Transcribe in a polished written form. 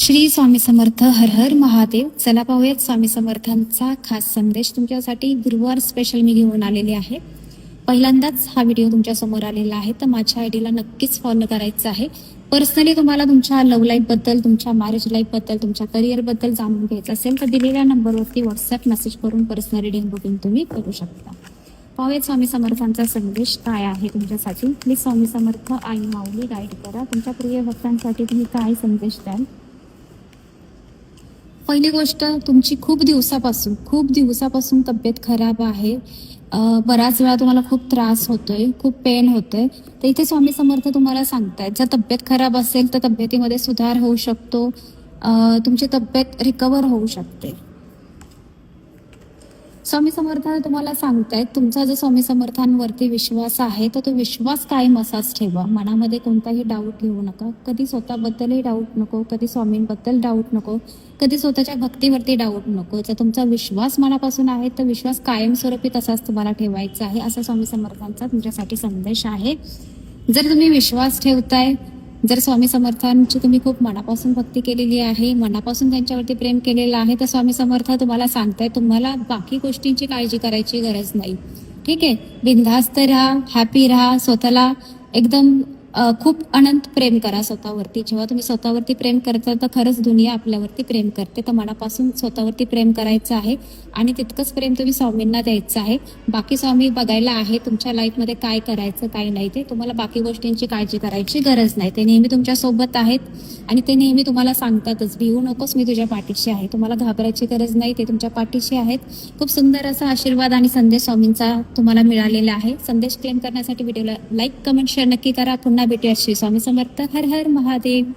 श्री स्वामी समर्थ. हर हर महादेव. चला पाहूयात स्वामी समर्थांचा खास संदेश तुमच्यासाठी गुरुवार स्पेशल मी घेऊन आलेले आहे. पहिल्यांदाच हा व्हिडिओ तुमच्या समोर आलेला आहे तर माझ्या आयडीला नक्कीच फॉलो करायचं आहे. पर्सनली तुम्हाला तुमच्या लव्ह लाईफ बद्दल, तुमच्या मॅरेज लाईफ बद्दल, तुमच्या करिअर बद्दल जाणून घ्यायचं असेल तर दिलेल्या नंबरवरती व्हॉट्सअप मेसेज करून पर्सनल रिडिंग बुकिंग तुम्ही करू शकता. पाहूयात स्वामी समर्थांचा संदेश काय आहे तुमच्यासाठी. Please Swami Samarth I Mauli guide करा. तुमच्या प्रिय भक्तांसाठी तुम्ही काय संदेश द्याल. पहिली गोष्ट, तुमची खूप दिवसापासून तब्येत खराब आहे. बराच वेळा तुम्हाला खूप त्रास होतोय, खूप पेन होतोय. तर इथे स्वामी समर्थ तुम्हाला सांगतायत जर तब्येत खराब असेल तर तब्येतीमध्ये सुधार होऊ शकतो. तुमची तब्येत रिकवर होऊ शकते. स्वामी समर्थ तुम्हाला सांगतायत तुमचा जर स्वामी समर्थांवरती विश्वास आहे तर तो विश्वास कायम असाच ठेवा. मनामध्ये कोणताही डाऊट घेऊ नका. कधी स्वतःबद्दलही डाऊट नको, कधी स्वामींबद्दल डाऊट नको, कधी स्वतःच्या भक्तीवरती डाऊट नको. जर तुमचा विश्वास मनापासून आहे तर विश्वास कायमस्वरूपी तसाच तुम्हाला ठेवायचा आहे, असा स्वामी समर्थांचा तुमच्यासाठी संदेश आहे. जर तुम्ही विश्वास ठेवताय, जर स्वामी समर्थांची तुम्ही खूप मनापासून भक्ती केलेली आहे, मनापासून त्यांच्यावरती प्रेम केलेलं आहे, तर स्वामी समर्थ तुम्हाला सांगताय तुम्हाला बाकी गोष्टींची काळजी करायची गरज नाही. ठीक आहे, बिनधास्त राहा, हॅपी राहा, स्वतःला एकदम खूप अनंत प्रेम करा स्वतःवरती. जेव्हा तुम्ही स्वतःवरती प्रेम करता तर खरंच दुनिया आपल्यावरती प्रेम करते. तर मनापासून स्वतःवरती प्रेम करायचं आहे आणि तितकंच प्रेम तुम्ही स्वामींना द्यायचं आहे. बाकी स्वामी बघायला आहे तुमच्या लाईफमध्ये काय करायचं काय नाही, ते तुम्हाला बाकी गोष्टींची काळजी करायची गरज नाही. ते नेहमी तुमच्या सोबत आहेत आणि ते नेहमी तुम्हाला सांगतातच भिवू नकोस, मी तुझ्या पाठीशी आहे. तुम्हाला घाबरायची गरज नाही, ते तुमच्या पाठीशी आहेत. खूप सुंदर असा आशीर्वाद आणि संदेश स्वामींचा तुम्हाला मिळालेला आहे. संदेश क्लेम करण्यासाठी व्हिडिओला लाईक, कमेंट, शेअर नक्की करा. पुन्हा भेटूया. श्री स्वामी समर्थ. हर हर महादेव.